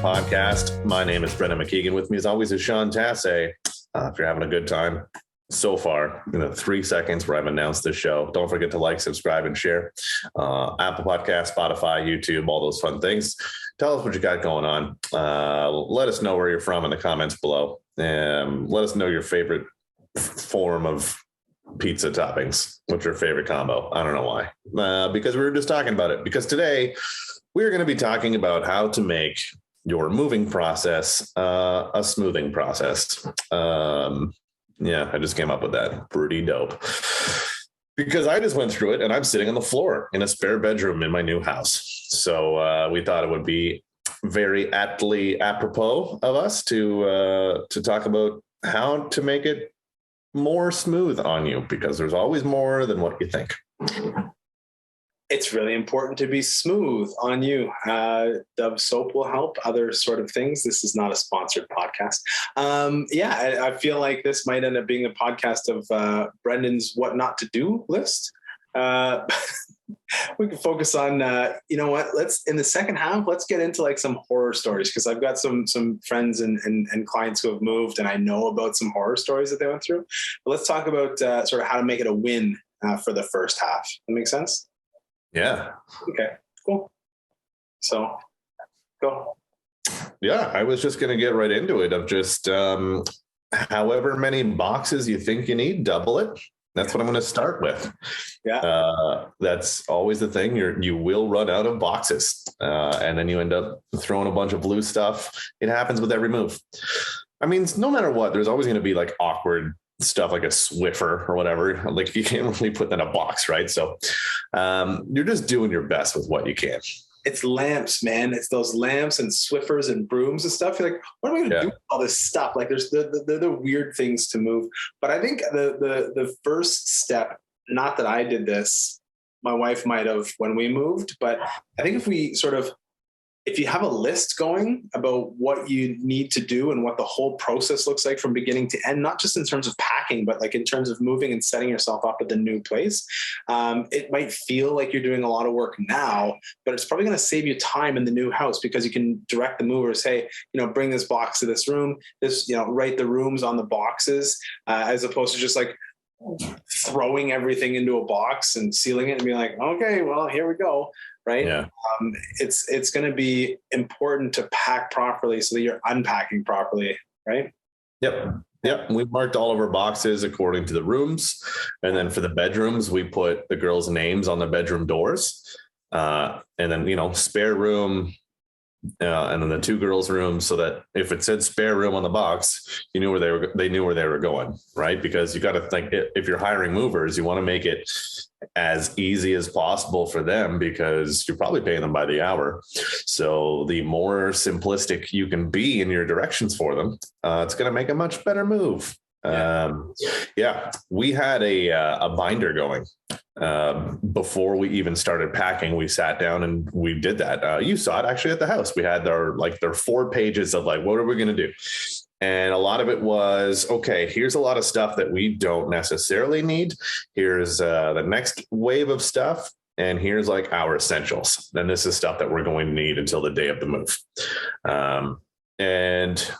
Podcast. My name is Brendan McKeigan. With me, as always, is Sean Tasse. If you're having a good time so far in the 3 seconds where I've announced this show, don't forget to like, subscribe, and share. Apple Podcast, Spotify, YouTube, all those fun things. Tell us what you got going on. Let us know where you're from in the comments below. Let us know your favorite form of pizza toppings. What's your favorite combo? I don't know why. Because we were just talking about it. Because today we're going to be talking about how to make your moving process a smoothing process. Yeah, I just came up with that. Pretty dope. Because I just went through it and I'm sitting on the floor in a spare bedroom in my new house. So we thought it would be very aptly apropos of us to talk about how to make it more smooth on you, because there's always more than what you think. It's really important to be smooth on you. Dove soap will help, other sort of things. This is not a sponsored podcast. I feel like this might end up being a podcast of Brendan's what not to do list. We can focus on, let's, in the second half, let's get into like some horror stories, because I've got some friends and clients who have moved, and I know about some horror stories that they went through. But let's talk about sort of how to make it a win for the first half. That makes sense? Yeah. Okay, cool. So go. Yeah, I was just going to get right into it of just however many boxes you think you need, double it. That's what I'm going to start with. Yeah. That's always the thing. You will run out of boxes, and then you end up throwing a bunch of blue stuff. It happens with every move. I mean, no matter what, there's always going to be like awkward stuff like a Swiffer or whatever. Like you can't really put that in a box, right? So you're just doing your best with what you can. It's lamps, man. It's those lamps and Swiffers and brooms and stuff. You're like, what am I going to do with all this stuff? Like there's the weird things to move. But I think the first step, not that I did this, my wife might have when we moved, but I think if you have a list going about what you need to do and what the whole process looks like from beginning to end, not just in terms of packing, but like in terms of moving and setting yourself up at the new place, it might feel like you're doing a lot of work now, but it's probably going to save you time in the new house, because you can direct the movers, hey, bring this box to this room, write the rooms on the boxes, as opposed to just like throwing everything into a box and sealing it and being like, okay, well, here we go. Right. Yeah. It's going to be important to pack properly so that you're unpacking properly. Right. Yep. We marked all of our boxes according to the rooms. And then for the bedrooms, we put the girls' names on the bedroom doors. And then, spare room, and then the 2 girls' rooms, so that if it said spare room on the box, they knew where they were going. Right. Because you got to think, if you're hiring movers, you want to make it as easy as possible for them, because you're probably paying them by the hour. So the more simplistic you can be in your directions for them, it's going to make a much better move. We had a binder going before we even started packing. We sat down and we did that. You saw it actually at the house. We had their 4 pages of like, what are we going to do? And a lot of it was, okay, here's a lot of stuff that we don't necessarily need. Here's the next wave of stuff. And here's like our essentials. Then this is stuff that we're going to need until the day of the move. And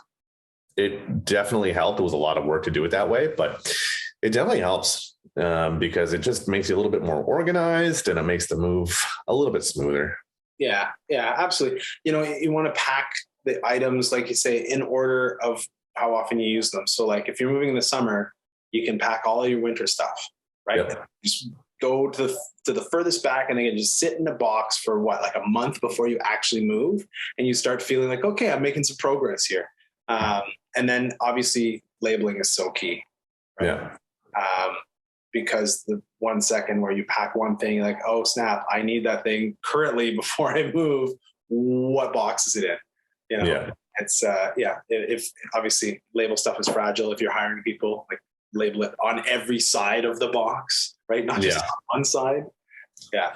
it definitely helped. It was a lot of work to do it that way, but it definitely helps because it just makes you a little bit more organized, and it makes the move a little bit smoother. Yeah, absolutely. You want to pack the items, like you say, in order of how often you use them. So like if you're moving in the summer, you can pack all your winter stuff, right? Yep. Just go to the furthest back, and then you just sit in a box for like a month before you actually move. And you start feeling like, okay, I'm making some progress here. And then obviously labeling is so key. Right? Yeah. Because the 1 second where you pack one thing, you're like, oh snap, I need that thing currently before I move. What box is it in? It's if obviously label stuff is fragile. If you're hiring people, like label it on every side of the box, right? Not just on one side. Yeah.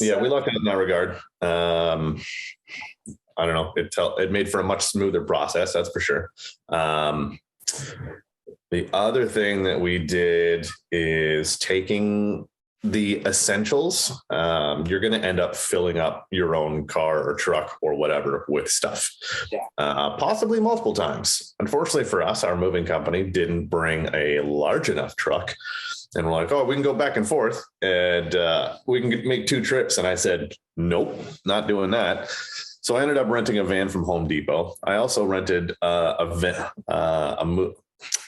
We lucked out in that regard. I don't know. It made for a much smoother process. That's for sure. The other thing that we did is taking the essentials, you're going to end up filling up your own car or truck or whatever with stuff, possibly multiple times. Unfortunately for us, our moving company didn't bring a large enough truck. And we're like, oh, we can go back and forth and we can make 2 trips. And I said, nope, not doing that. So I ended up renting a van from Home Depot. I also rented a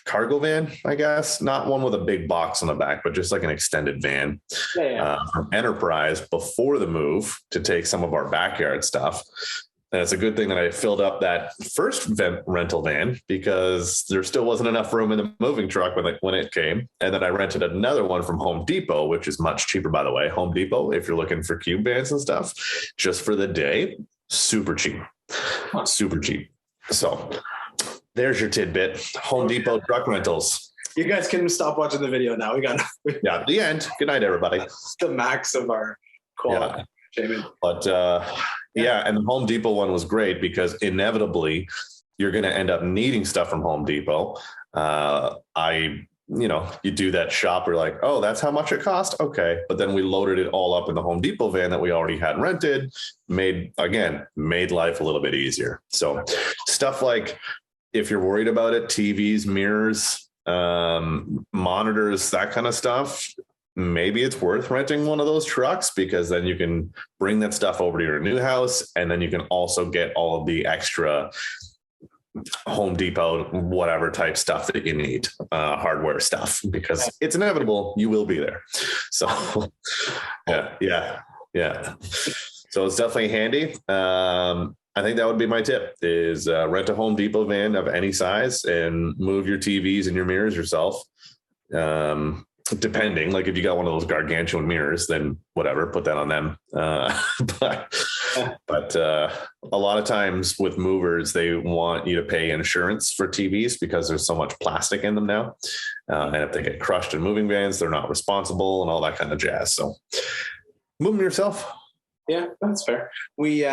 cargo van, I guess, not one with a big box on the back, but just like an extended van from Enterprise before the move to take some of our backyard stuff. And it's a good thing that I filled up that first rental van because there still wasn't enough room in the moving truck when it came. And then I rented another one from Home Depot, which is much cheaper, by the way. Home Depot, if you're looking for cube vans and stuff, just for the day, super cheap. So there's your tidbit. Home Depot truck rentals. You guys can stop watching the video now. We got the end. Good night, everybody. The max of our quality. Yeah. But and the Home Depot one was great because inevitably you're going to end up needing stuff from Home Depot. You do that shop, you're like, oh, that's how much it cost. Okay. But then we loaded it all up in the Home Depot van that we already had rented, made life a little bit easier. So stuff like, if you're worried about it, TVs, mirrors, monitors, that kind of stuff, maybe it's worth renting one of those trucks because then you can bring that stuff over to your new house. And then you can also get all of the extra Home Depot, whatever type stuff that you need, hardware stuff, because it's inevitable you will be there. So yeah. So it's definitely handy. I think that would be my tip is rent a Home Depot van of any size and move your TVs and your mirrors yourself. Depending, like if you got one of those gargantuan mirrors, then whatever, put that on them. But a lot of times with movers, they want you to pay insurance for TVs because there's so much plastic in them now. And if they get crushed in moving vans, they're not responsible and all that kind of jazz. So move them yourself. Yeah, that's fair. We,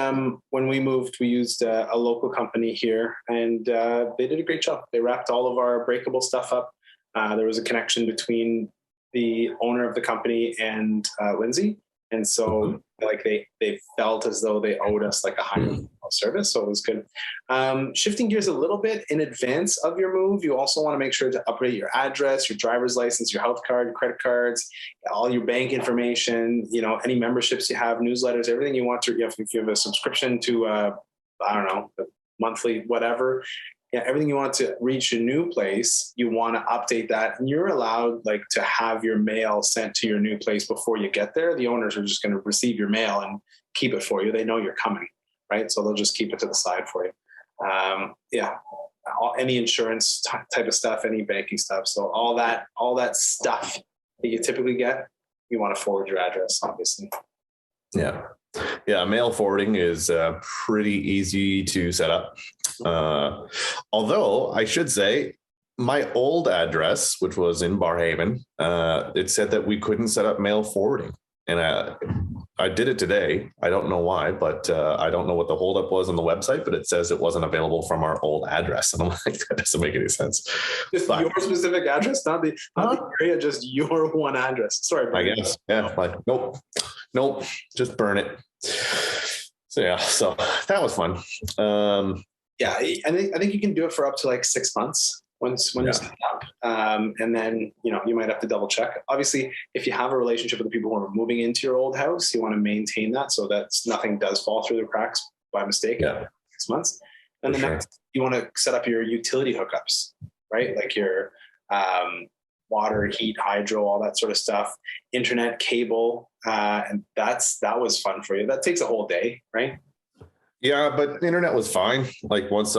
when we moved, we used a local company here and they did a great job. They wrapped all of our breakable stuff up. There was a connection between the owner of the company and Lindsay. And so like they felt as though they owed us like a higher service. So it was good. Shifting gears a little bit in advance of your move, you also want to make sure to update your address, your driver's license, your health card, credit cards, all your bank information, any memberships you have, newsletters, everything you want to, if you have a subscription to, monthly, whatever. Yeah, everything you want to reach a new place, you want to update that. And you're allowed to have your mail sent to your new place before you get there. The owners are just going to receive your mail and keep it for you. They know you're coming, right? So they'll just keep it to the side for you. Any insurance type of stuff, any banking stuff. So all that stuff that you typically get, you want to forward your address, obviously. Yeah. Mail forwarding is pretty easy to set up. Although I should say my old address, which was in Barrhaven, it said that we couldn't set up mail forwarding. And I did it today. I don't know why, but I don't know what the holdup was on the website, but it says it wasn't available from our old address. And I'm like, that doesn't make any sense. Just your specific address, not the area, just your one address. Sorry. I guess. Yeah. Like, nope, just burn it. So that was fun. I think you can do it for up to 6 months when you set up. And then, you might have to double check. Obviously, if you have a relationship with the people who are moving into your old house, you want to maintain that so that nothing does fall through the cracks by mistake in 6 months. And then next, you want to set up your utility hookups, right? Like your water, heat, hydro, all that sort of stuff, internet, cable. And that was fun for you. That takes a whole day, right? Yeah, but the internet was fine. Once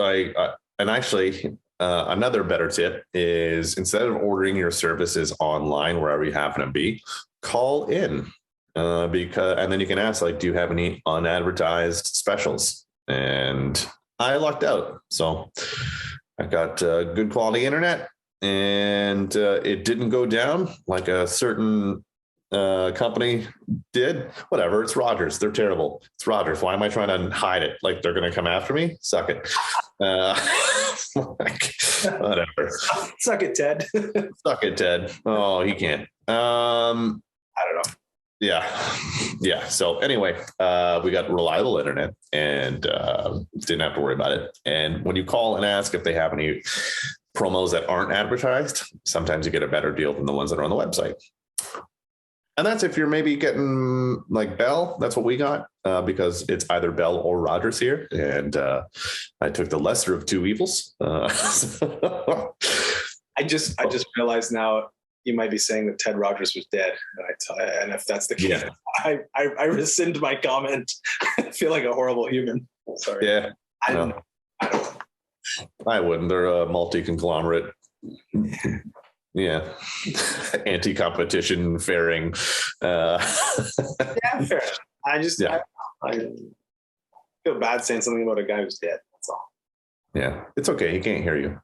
another better tip is instead of ordering your services online, wherever you happen to be, call in and then you can ask, do you have any unadvertised specials? And I lucked out. So I got good quality internet and it didn't go down like a certain company did. Whatever, it's Rogers. They're terrible. It's Rogers. Why am I trying to hide it? They're going to come after me? Suck it. Whatever. Suck it, Ted. Suck it, Ted. Oh, he can't. I don't know. Yeah. Yeah. So anyway, we got reliable internet and didn't have to worry about it. And when you call and ask if they have any promos that aren't advertised, sometimes you get a better deal than the ones that are on the website. And that's if you're maybe getting like Bell. That's what we got because it's either Bell or Rogers here. And I took the lesser of two evils. I just realized now you might be saying that Ted Rogers was dead. And if that's the case, yeah. I rescind my comment. I feel like a horrible human. Sorry. Yeah. I wouldn't. They're a multi-conglomerate. Yeah. Anti-competition fairing. Yeah, fair. I feel bad saying something about a guy who's dead. That's all. Yeah. It's okay. He can't hear you.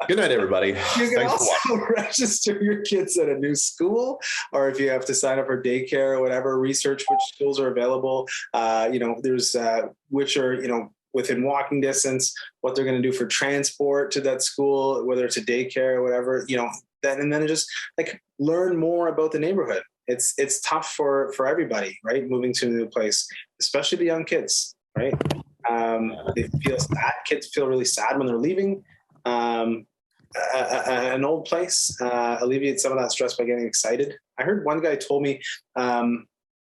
Good night, everybody. You can also register your kids at a new school, or if you have to sign up for daycare or whatever, research which schools are available. There's which are, within walking distance, what they're going to do for transport to that school, whether it's a daycare or whatever, and then just like learn more about the neighborhood. It's tough for everybody, right? Moving to a new place, especially the young kids, right? They feel sad. Kids feel really sad when they're leaving an old place. Alleviate some of that stress by getting excited. I heard one guy told me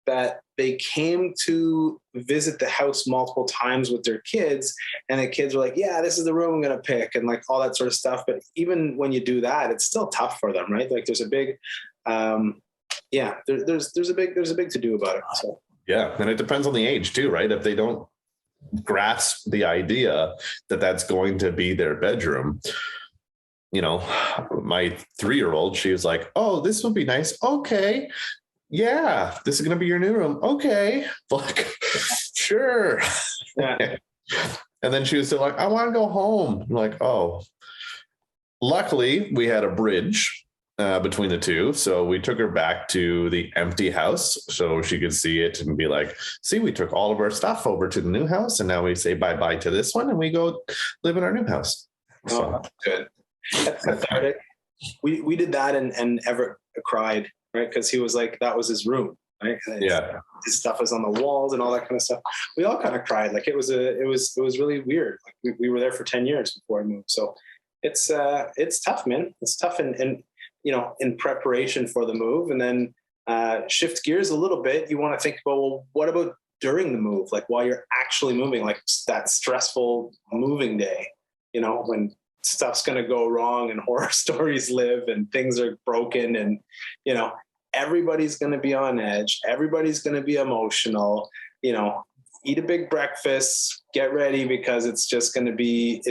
that they came to visit the house multiple times with their kids, and the kids were like, "Yeah, this is the room I'm going to pick," and like all that sort of stuff. But even when you do that, it's still tough for them, right? Like there's a big, there's a big to do about it. So yeah, and it depends on the age too, right? If they don't grasp the idea that that's going to be their bedroom, my 3-year-old, she was like, "Oh, this would be nice. Okay. Yeah, this is going to be your new room. Okay." Like, sure. Yeah. And then she was still like, "I want to go home." I'm like, oh, luckily we had a bridge between the two. So we took her back to the empty house so she could see it and be like, "See, we took all of our stuff over to the new house. And now we say bye-bye to this one and we go live in our new house." So that's good. That's cathartic. We did that and Everett cried, right? Because he was like, that was his room, right? Yeah. His stuff was on the walls and all that kind of stuff. We all kind of cried. Like it was really weird. Like we were there for 10 years before I moved. So it's tough, man. It's tough in preparation for the move, and then shift gears a little bit. You want to think about, well, what about during the move? Like while you're actually moving, like that stressful moving day, when stuff's going to go wrong and horror stories live and things are broken and, everybody's going to be on edge. Everybody's going to be emotional, eat a big breakfast, get ready, because it's going to be,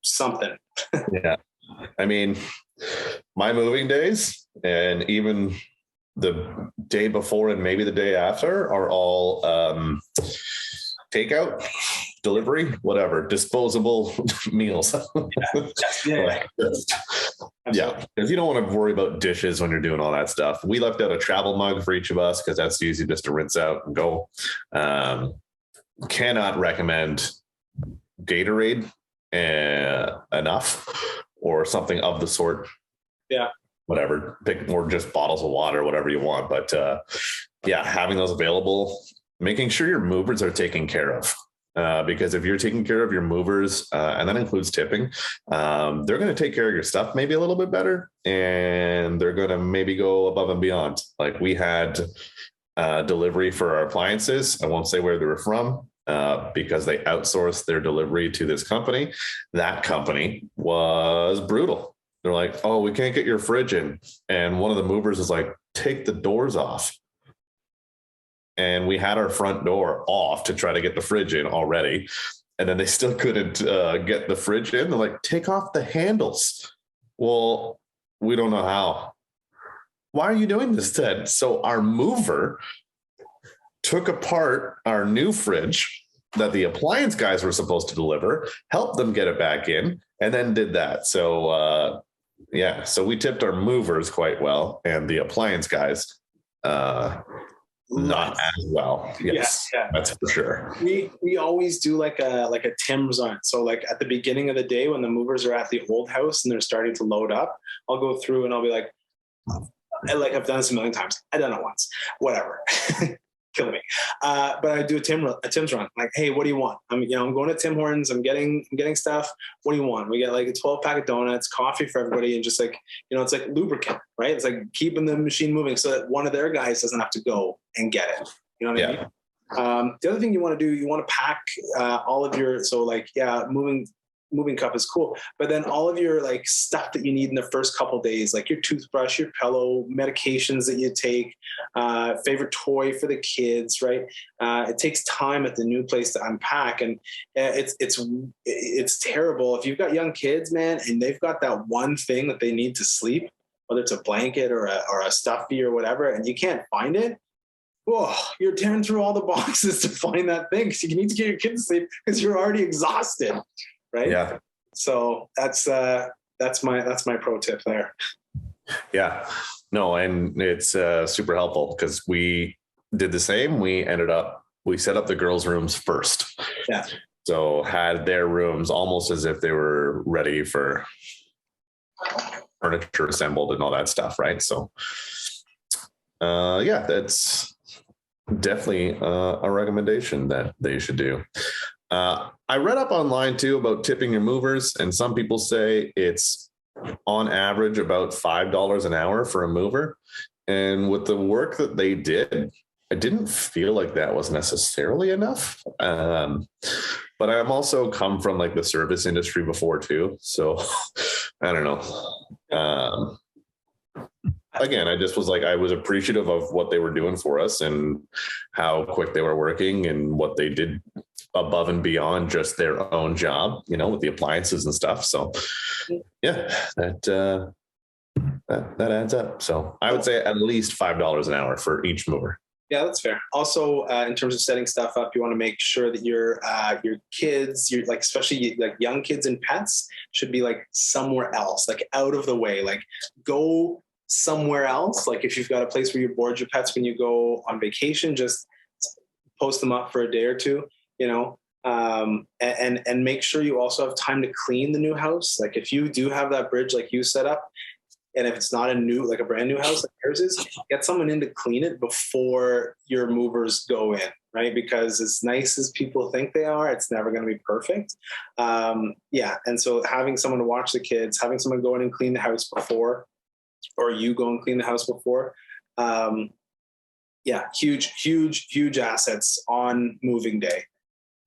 something. Yeah. I mean, my moving days and even the day before and maybe the day after are all takeout, delivery, whatever, disposable meals. Yeah. Because you don't want to worry about dishes when you're doing all that stuff. We left out a travel mug for each of us because that's easy just to rinse out and go. Cannot recommend Gatorade enough or something of the sort. Yeah. Whatever, pick more just bottles of water, whatever you want. But having those available, making sure your movers are taken care of. Because if you're taking care of your movers, and that includes tipping, they're going to take care of your stuff maybe a little bit better, and they're going to maybe go above and beyond. Like we had delivery for our appliances. I won't say where they were from because they outsourced their delivery to this company. That company was brutal. They're like, "Oh, we can't get your fridge in." And one of the movers is like, "Take the doors off." And we had our front door off to try to get the fridge in already. And then they still couldn't get the fridge in. They're like, "Take off the handles." Well, we don't know how. Why are you doing this, Ted? So our mover took apart our new fridge that the appliance guys were supposed to deliver, helped them get it back in, and then did that. So, so we tipped our movers quite well, and the appliance guys, not as well. Yes, that's for sure. We always do like a Tim's run. So like at the beginning of the day when the movers are at the old house and they're starting to load up, I'll go through and I'll be like I've done this a million times. I've done it once, whatever. Killing me. But I do a Tim's run. Like, hey, what do you want? I'm going to Tim Hortons. I'm getting stuff. What do you want? We get like a 12-pack of donuts, coffee for everybody, and just like, it's like lubricant, right? It's like keeping the machine moving so that one of their guys doesn't have to go and get it. You know what I mean? The other thing you want to do, you want to pack all of your, so like, moving cup is cool, but then all of your like stuff that you need in the first couple of days, like your toothbrush, your pillow, medications that you take, favorite toy for the kids, right? It takes time at the new place to unpack, and it's terrible if you've got young kids, man, and they've got that one thing that they need to sleep, whether it's a blanket or a stuffy or whatever, and you can't find it. Whoa, you're tearing through all the boxes to find that thing because you need to get your kids to sleep because you're already exhausted. Right. Yeah. So that's my pro tip there. Yeah. No, and it's super helpful because we did the same. We set up the girls' rooms first. Yeah. So had their rooms almost as if they were ready for furniture assembled and all that stuff. Right. So that's definitely a recommendation that they should do. I read up online too about tipping your movers, and some people say it's on average about $5 an hour for a mover. And with the work that they did, I didn't feel like that was necessarily enough. But I'm also come from like the service industry before too. So I don't know. Again, I just was like, I was appreciative of what they were doing for us and how quick they were working and what they did above and beyond just their own job, with the appliances and stuff. So yeah, that adds up. So I would say at least $5 an hour for each mover. Yeah, that's fair. Also, in terms of setting stuff up, you want to make sure that your kids, especially like young kids and pets, should be like somewhere else, like out of the way. Like go somewhere else. Like if you've got a place where you board your pets when you go on vacation, just post them up for a day or two. And make sure you also have time to clean the new house. Like if you do have that bridge, like you set up, and if it's not a brand new house like yours is, get someone in to clean it before your movers go in, right? Because as nice as people think they are, it's never going to be perfect. And so having someone to watch the kids, having someone go in and clean the house before, or you go and clean the house before, huge assets on moving day.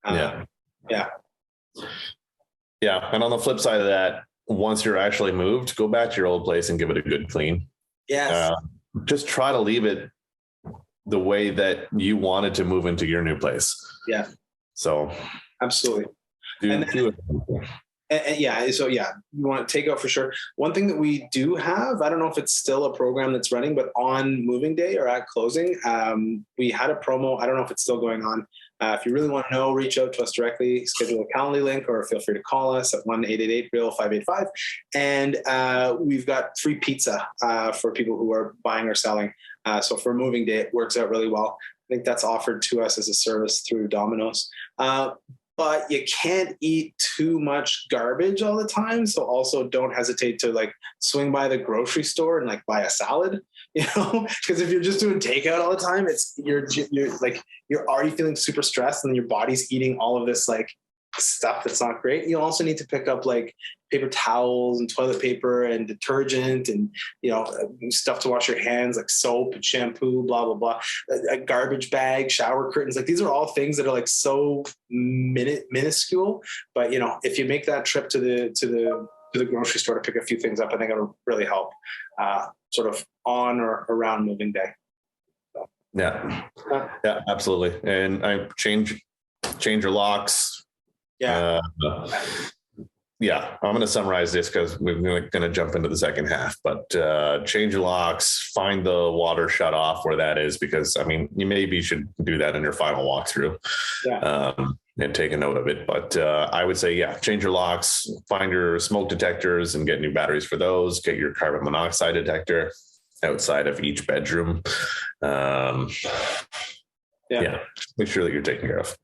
And on the flip side of that, once you're actually moved, go back to your old place and give it a good clean. Yes. Just try to leave it the way that you wanted to move into your new place. Yeah. So absolutely. So you want to take out for sure. One thing that we do have, I don't know if it's still a program that's running, but on moving day or at closing, we had a promo. I don't know if it's still going on. If you really want to know, reach out to us directly, schedule a Calendly link, or feel free to call us at 1-888-REAL-585. And we've got free pizza for people who are buying or selling. So for moving day, it works out really well. I think that's offered to us as a service through Domino's. But you can't eat too much garbage all the time. So also don't hesitate to like swing by the grocery store and like buy a salad, because if you're just doing takeout all the time, you're already feeling super stressed and then your body's eating all of this like stuff that's not great. You also need to pick up like paper towels and toilet paper and detergent and, stuff to wash your hands, like soap and shampoo, blah, blah, blah, a garbage bag, shower curtains. Like these are all things that are like so minuscule. But, if you make that trip to the grocery store to pick a few things up, I think it'll really help sort of on or around moving day. So. Yeah, absolutely. And I change your locks. I'm going to summarize this because we're going to jump into the second half, but change your locks, find the water shut off where that is, because you maybe should do that in your final walkthrough and take a note of it. But I would say, change your locks, find your smoke detectors and get new batteries for those, get your carbon monoxide detector. outside of each bedroom. Make sure that you're taken care of.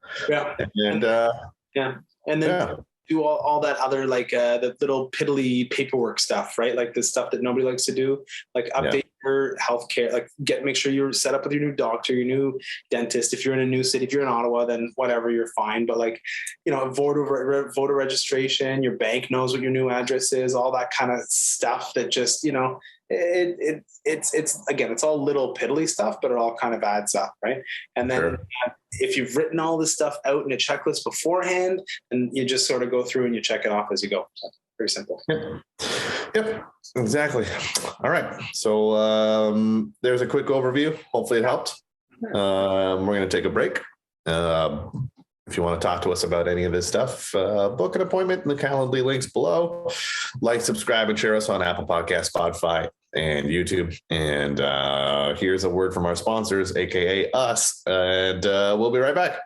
And then do all that other the little piddly paperwork stuff, right? Like the stuff that nobody likes to do, like update your healthcare, like make sure you're set up with your new doctor, your new dentist. If you're in a new city, if you're in Ottawa, then whatever, you're fine. But voter registration, your bank knows what your new address is, all that kind of stuff that just, it's again, it's all little piddly stuff, but it all kind of adds up, right? And then if you've written all this stuff out in a checklist beforehand, and you just sort of go through and you check it off as you go. So, very simple. Yep, exactly. All right. So there's a quick overview. Hopefully it helped. We're going to take a break. If you want to talk to us about any of this stuff, book an appointment in the Calendly links below. Like, subscribe, and share us on Apple Podcasts, Spotify, and YouTube. And here's a word from our sponsors, aka us, and we'll be right back.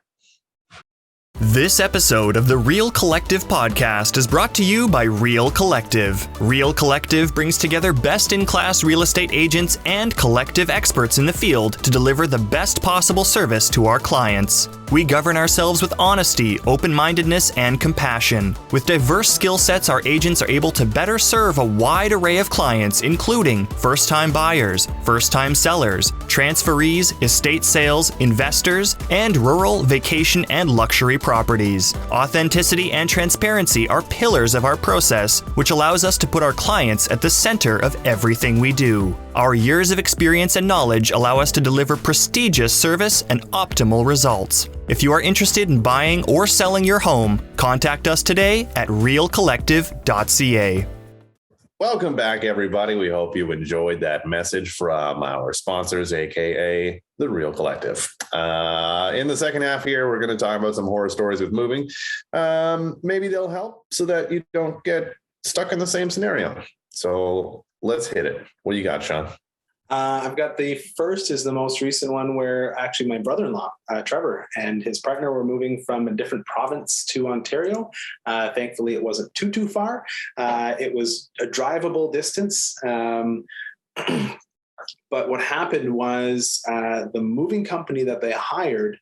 This episode of the Real Collective podcast is brought to you by Real Collective. Real Collective brings together best-in-class real estate agents and collective experts in the field to deliver the best possible service to our clients. We govern ourselves with honesty, open-mindedness, and compassion. With diverse skill sets, our agents are able to better serve a wide array of clients, including first-time buyers, first-time sellers, transferees, estate sales, investors, and rural, vacation, and luxury properties. Authenticity and transparency are pillars of our process, which allows us to put our clients at the center of everything we do. Our years of experience and knowledge allow us to deliver prestigious service and optimal results. If you are interested in buying or selling your home, contact us today at realcollective.ca. Welcome back, everybody. We hope you enjoyed that message from our sponsors, aka the Real Collective. In the second half here, we're going to talk about some horror stories with moving. Maybe they'll help so that you don't get stuck in the same scenario. So let's hit it. What do you got, Sean? I've got the first is the most recent one where actually my brother-in-law, Trevor, and his partner were moving from a different province to Ontario. Thankfully, it wasn't too far. It was a drivable distance. But what happened was the moving company that they hired,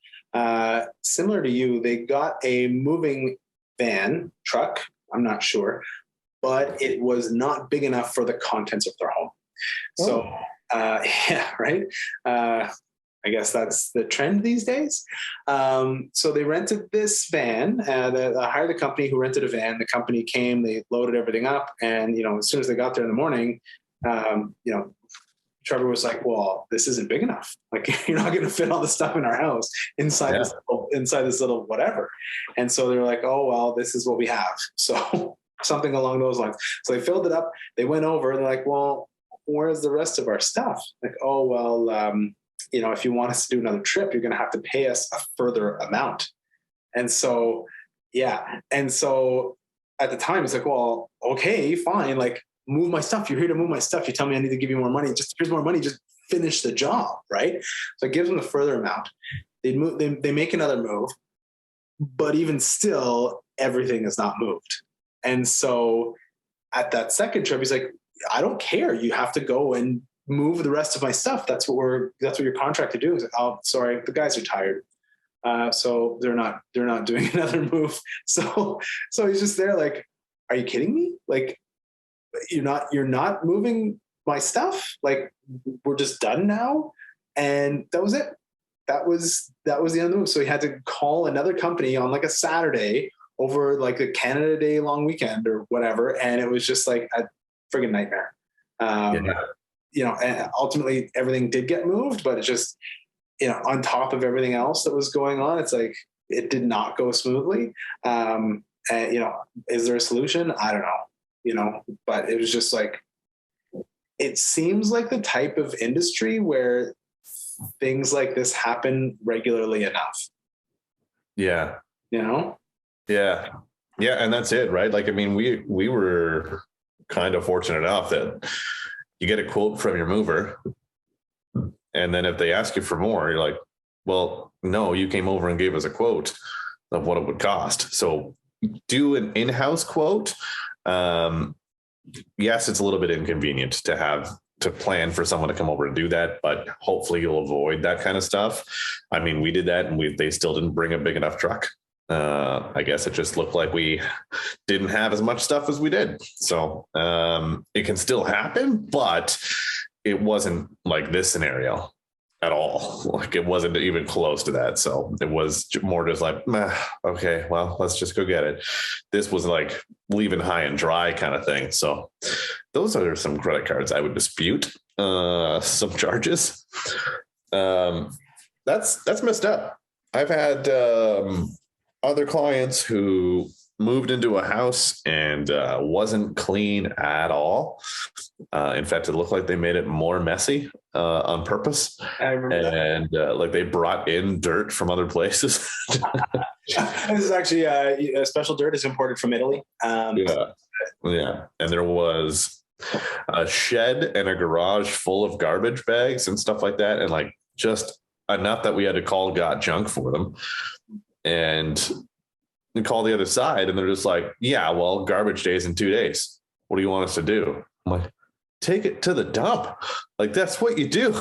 similar to you, they got a moving van, truck, I'm not sure, but it was not big enough for the contents of their home. So, right. I guess that's the trend these days. So they rented this van. They hired a company who rented a van. The company came, they loaded everything up, and as soon as they got there in the morning, Trevor was like, "Well, this isn't big enough. Like, you're not going to fit all the stuff in our house inside this little whatever." And so they're like, "Oh well, this is what we have." So something along those lines. So they filled it up. They went over, and they're like, "Well, where's the rest of our stuff?" Like, "Oh, well, if you want us to do another trip, you're going to have to pay us a further amount." And so, And so at the time it's like, "Well, okay, fine. Like, move my stuff. You're here to move my stuff. You tell me I need to give you more money. Just here's more money. Just finish the job." Right. So it gives them the further amount. They move, they make another move, but even still, everything is not moved. And so at that second trip, he's like, "I don't care. You have to go and move the rest of my stuff. That's what you're contracted to do." He's like, "Oh, sorry, the guys are tired. So they're not doing another move." So he's just there like, "Are you kidding me? Like, you're not moving my stuff? Like, we're just done now?" And that was it. That was the end of the move. So he had to call another company on like a Saturday over like a Canada Day long weekend or whatever. And it was just like a friggin' nightmare. And ultimately everything did get moved, but it's just, on top of everything else that was going on, it's like, it did not go smoothly. Is there a solution? I don't know, but it was just like, it seems like the type of industry where things like this happen regularly enough. Yeah. Yeah. Yeah. And that's it, right? Like, I mean, we were kind of fortunate enough that you get a quote from your mover, and then if they ask you for more, you're like, "Well, no, you came over and gave us a quote of what it would cost." So do an in-house quote. Yes, it's a little bit inconvenient to have to plan for someone to come over and do that, but hopefully you'll avoid that kind of stuff. I mean, we did that and they still didn't bring a big enough truck. I guess it just looked like we didn't have as much stuff as we did. So it can still happen, but it wasn't like this scenario at all. Like it wasn't even close to that. So it was more just like, okay, well, let's just go get it. This was like leaving high and dry kind of thing. So those are some credit cards I would dispute some charges. That's messed up. I've had other clients who moved into a house and wasn't clean at all. In fact, it looked like they made it more messy on purpose. I remember that. And like they brought in dirt from other places. This is actually a special dirt is imported from Italy. Yeah. And there was a shed and a garage full of garbage bags and stuff like that. And like just enough that we had to call Got Junk for them. And call the other side, and they're just like, yeah, well, garbage day is in 2 days. What do you want us to do? I'm like, take it to the dump. Like, that's what you do.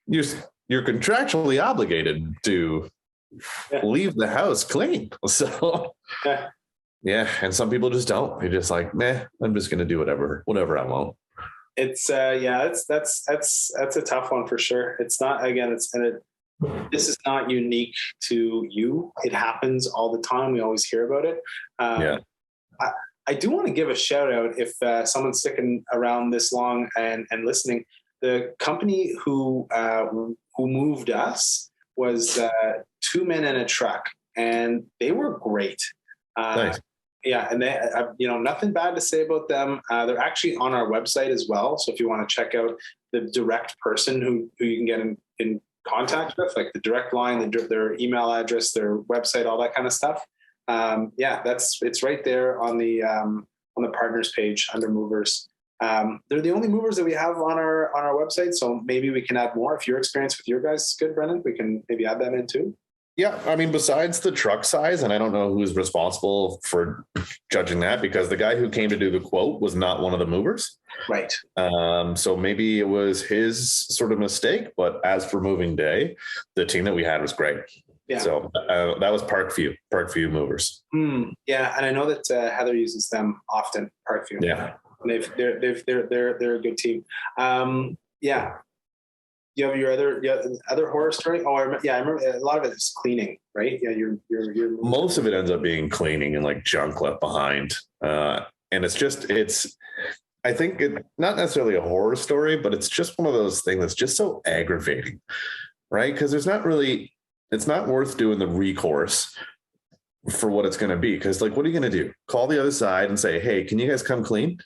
You're contractually obligated to leave the house clean. So yeah. And some people just don't. They're just like, I'm just going to do whatever I want. It's that's a tough one for sure. It's not, again, this is not unique to you. It happens all the time. We always hear about it. I do want to give a shout out if someone's sticking around this long and listening. The company who moved us was 2 men in a truck, and they were great. Nice. Yeah, and they, nothing bad to say about them. They're actually on our website as well. So if you want to check out the direct person who you can get in contact with, like the direct line, their email address, their website, all that kind of stuff. It's right there on the partners page under movers. They're the only movers that we have on our website. So maybe we can add more. If your experience with your guys is good, Brendan, we can maybe add that in too. Yeah, I mean, besides the truck size, and I don't know who's responsible for judging that, because the guy who came to do the quote was not one of the movers. Right. So maybe it was his sort of mistake. But as for moving day, the team that we had was great. Yeah. So that was Parkview Movers. Yeah, and I know that Heather uses them often. Parkview. Yeah, and they're a good team. Yeah. You have your other horror story? Oh, I remember a lot of it is cleaning, right? Yeah, you're most of it ends up being cleaning and like junk left behind. And I think not necessarily a horror story, but it's just one of those things that's just so aggravating, right? Because it's not worth doing the recourse for what it's going to be. Because like, what are you going to do? Call the other side and say, hey, can you guys come clean?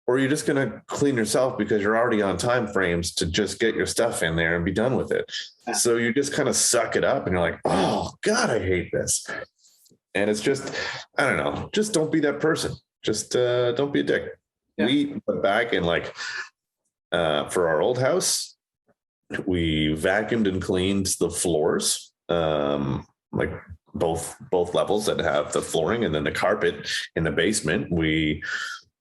Or are you just going to clean yourself because you're already on time frames to just get your stuff in there and be done with it? So you just kind of suck it up and you're like, oh God, I hate this. And it's just, I don't know, just don't be that person. Just don't be a dick. Yeah. We went back and like, for our old house, we vacuumed and cleaned the floors, like both levels that have the flooring, and then the carpet in the basement. We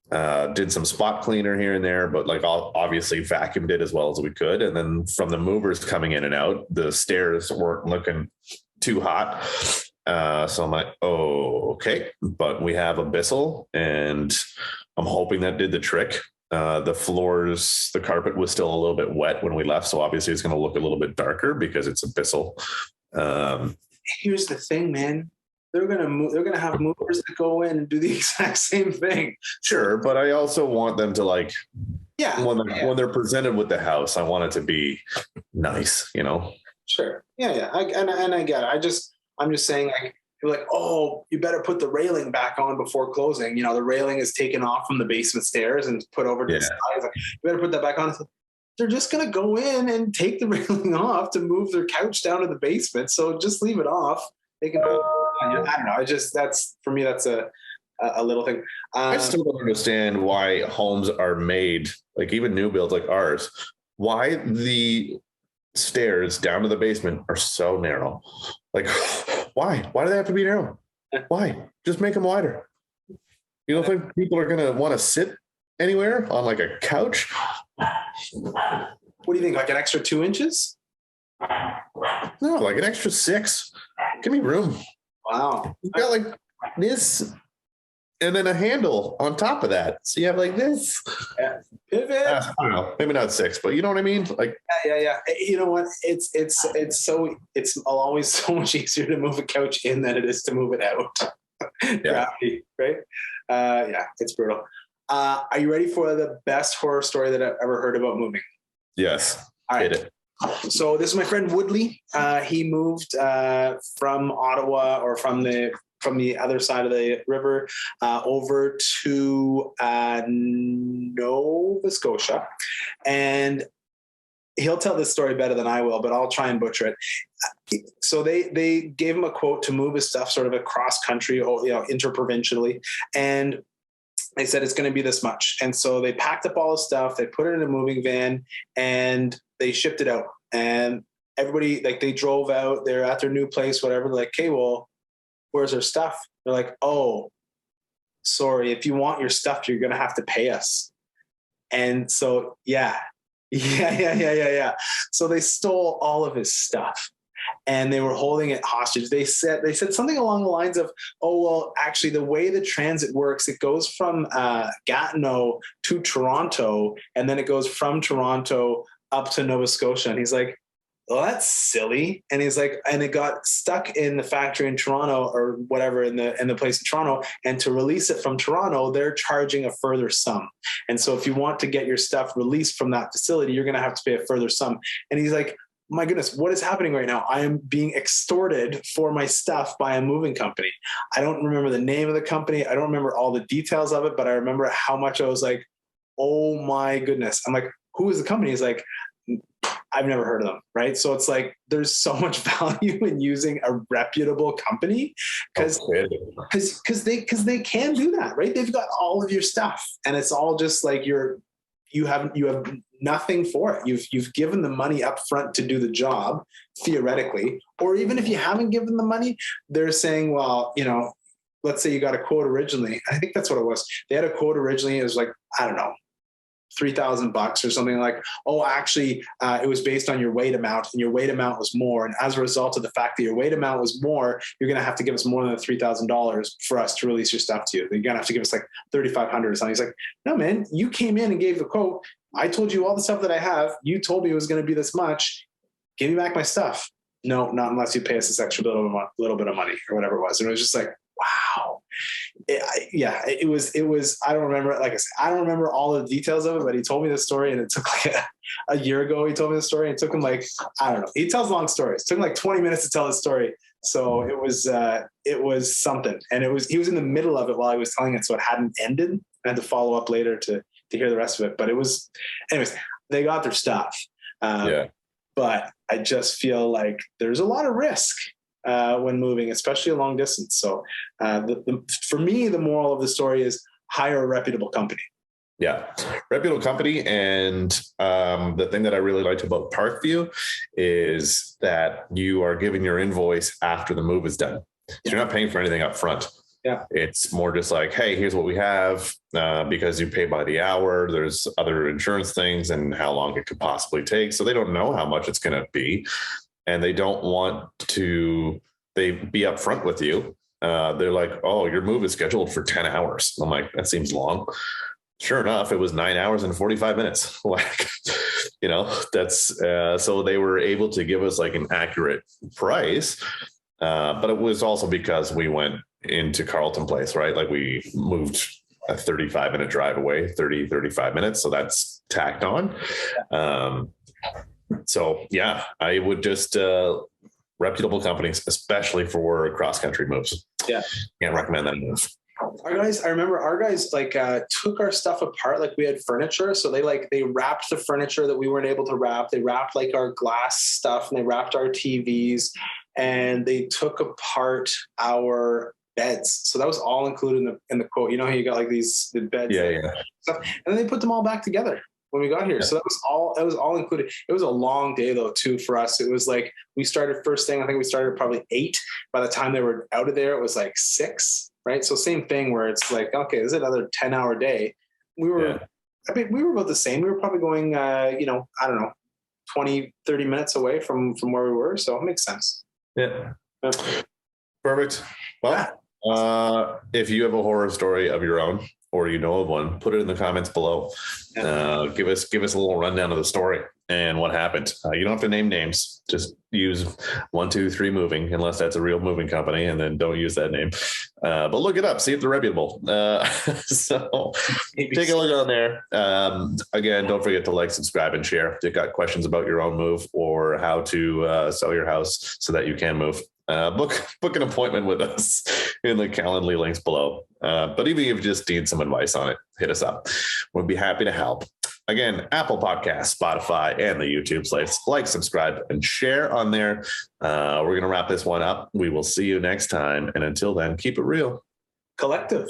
did some spot cleaner here and there, but like obviously vacuumed it as well as we could. And then from the movers coming in and out, the stairs weren't looking too hot. So I'm like, oh, okay. But we have a Bissell, and I'm hoping that did the trick. The floors, the carpet was still a little bit wet when we left. So obviously it's going to look a little bit darker because it's a Bissell. Here's the thing, man. They're going to have movers that go in and do the exact same thing. Sure. But I also want them to like, when they're presented with the house, I want it to be nice, Sure. Yeah. I get it. I'm just saying, like, you're like, oh, you better put the railing back on before closing. The railing is taken off from the basement stairs and put over to the side. Like, you better put that back on. They're just going to go in and take the railing off to move their couch down to the basement. So just leave it off. They can, I don't know. That's for me, that's a little thing. I still don't understand why homes are made, like even new builds like ours, why the stairs down to the basement are so narrow. Like, why do they have to be narrow? Why? Just make them wider. You don't think people are going to want to sit anywhere on like a couch. What do you think? Like an extra 2 inches? No, like an extra 6. Give me room. Wow. You got like this, and then a handle on top of that. So you have like this. Yeah. Pivot. I don't know, maybe not 6, but you know what I mean? Like, Yeah. You know what? It's always so much easier to move a couch in than it is to move it out. Gravity, right? Yeah, it's brutal. Are you ready for the best horror story that I've ever heard about moving? yes. All right. Hit it. So this is my friend Woodley. He moved from Ottawa, or from the other side of the river, over to Nova Scotia, and he'll tell this story better than I will, but I'll try and butcher it. So they gave him a quote to move his stuff sort of across country, or interprovincially, and they said it's going to be this much. And so they packed up all the stuff, they put it in a moving van, and they shipped it out. And everybody, like, they drove out, they're at their new place, whatever. They're like, okay, well, where's our stuff? They're like, oh, sorry, if you want your stuff, you're going to have to pay us. And so, yeah. So they stole all of his stuff, and they were holding it hostage. They said something along the lines of, oh, well, actually, the way the transit works, it goes from Gatineau to Toronto, and then it goes from Toronto up to Nova Scotia. And he's like, well, that's silly. And he's like, and it got stuck in the factory in Toronto, or whatever, in the place in Toronto. And to release it from Toronto, they're charging a further sum. And so if you want to get your stuff released from that facility, you're going to have to pay a further sum. And he's like, my goodness, what is happening right now? I am being extorted for my stuff by a moving company. I don't remember the name of the company. I don't remember all the details of it, but I remember how much I was like, oh my goodness. I'm like, who is the company? He's like, I've never heard of them, right? So it's like, there's so much value in using a reputable company, because they can do that, right? They've got all of your stuff, and it's all just like you have nothing for it. You've given the money up front to do the job, theoretically, or even if you haven't given the money, they're saying, well, let's say you got a quote originally. I think that's what it was. They had a quote originally. It was like, I don't know, $3,000 or something. Like, oh, actually, it was based on your weight amount, and your weight amount was more. And as a result of the fact that your weight amount was more, you're going to have to give us more than $3,000 for us to release your stuff to you. You're going to have to give us like $3,500 or something. He's like, no, man, you came in and gave the quote. I told you all the stuff that I have. You told me it was going to be this much. Give me back my stuff. No, not unless you pay us this extra little bit of money, or whatever it was. And it was just like, wow. It was, I don't remember, like I said, I don't remember all the details of it, but he told me the story, and it took like a year ago, he told me the story, and it took him like, I don't know. He tells long stories. It took him like 20 minutes to tell the story. So it was something. And he was in the middle of it while I was telling it. So it hadn't ended. I had to follow up later to hear the rest of it, but it was, anyways, they got their stuff. But I just feel like there's a lot of risk when moving, especially a long distance. So for me, the moral of the story is hire a reputable company. Yeah. Reputable company. And the thing that I really liked about Parkview is that you are giving your invoice after the move is done. So you're not paying for anything up front. Yeah. It's more just like, hey, here's what we have, because you pay by the hour. There's other insurance things and how long it could possibly take. So they don't know how much it's going to be. And they don't want to be upfront with you. They're like, oh, your move is scheduled for 10 hours. I'm like, that seems long. Sure enough, it was 9 hours and 45 minutes. Like, that's so they were able to give us like an accurate price. But it was also because we went into Carleton Place, right? Like we moved a 35-minute drive away, 35 minutes. So that's tacked on. So yeah, I would just reputable companies, especially for cross-country moves. Yeah. Can't recommend that move. I remember our guys took our stuff apart. Like we had furniture. So they wrapped the furniture that we weren't able to wrap. They wrapped like our glass stuff, and they wrapped our TVs, and they took apart our beds. So that was all included in the quote. You know how you got like the beds, stuff, and then they put them all back together when we got here. So that was all included. It was a long day though too for us. It was like we started first thing. I think we started probably 8. By the time they were out of there, it was like 6. Right. So same thing where it's like, okay, this is another 10-hour day. we were, Yeah. I mean, we were about the same. We were probably going, I don't know, 20, 30 minutes away from where we were. So it makes sense. Yeah. Perfect. Well, if you have a horror story of your own or you know of one, put it in the comments below. Give us a little rundown of the story and what happened. You don't have to name names. Just use 1, 2, 3 moving, unless that's a real moving company, and then don't use that name. But look it up, see if they're reputable. So take a look on there. Again, don't forget to like, subscribe, and share. If you've got questions about your own move or how to sell your house so that you can move, book an appointment with us in the Calendly links below. But even if you just need some advice on it, hit us up. We'll be happy to help. Again, Apple Podcasts, Spotify, and the YouTube slates. Like, subscribe, and share on there. We're going to wrap this one up. We will see you next time. And until then, keep it real. Collective.